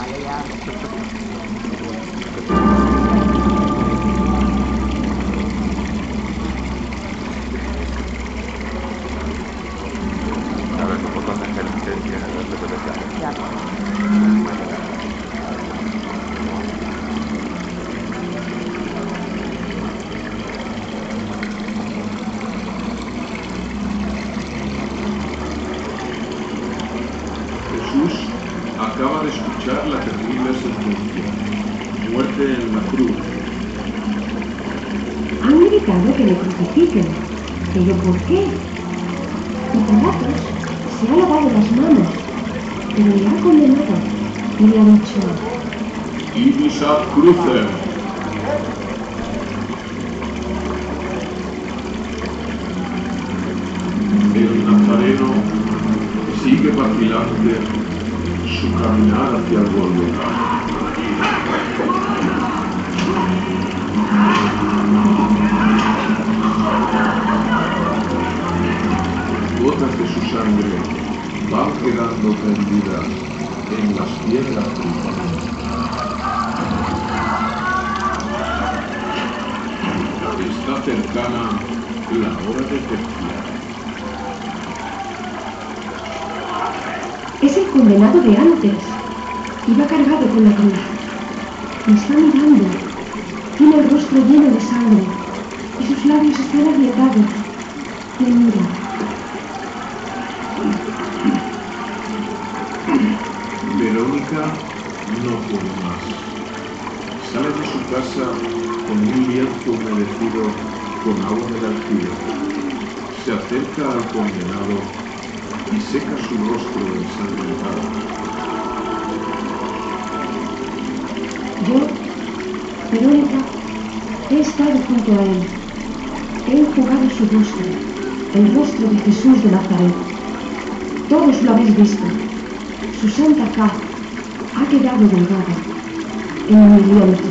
A ver, un montón de gente tiene los deberes ya. Jesús acaba de escuchar la terrible sentencia: muerte en la cruz. Han gritado que le crucifiquen. ¿Pero por qué? Y Pilatos se ha lavado las manos, pero le ha condenado y le ha dicho: Ibis ad crucem. El nazareno sigue vacilante su caminar hacia el Gólgota. Gotas de su sangre van quedando prendidas en las piedras tripas. Está cercana la hora de terciar. Es el condenado de antes. Iba cargado con la cruz. Me está mirando. Tiene el rostro lleno de sangre y sus labios están agrietados. Me mira. Verónica no puede más. Sale de su casa con un lienzo humedecido con agua del aljibe. Se acerca al condenado y seca su rostro ensangrentado. Yo, Verónica, he estado junto a él. He enjugado su rostro, el rostro de Jesús de Nazaret. Todos lo habéis visto. Su santa faz ha quedado delgada en mi lienzo.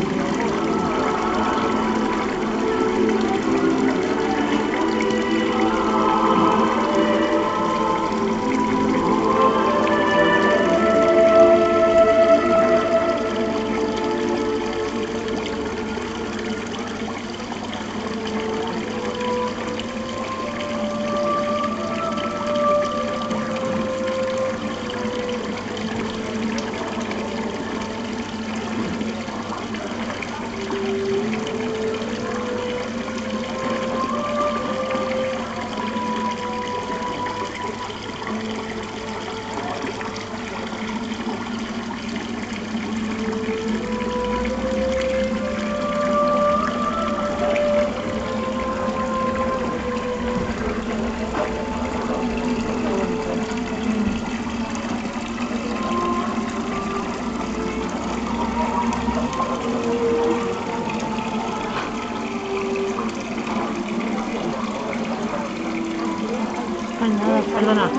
Nada, perdona.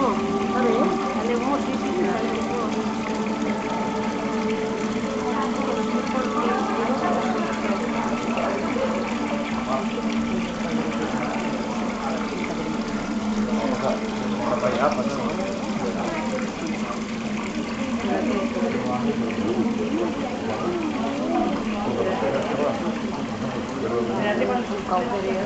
Espérate con su cauterio.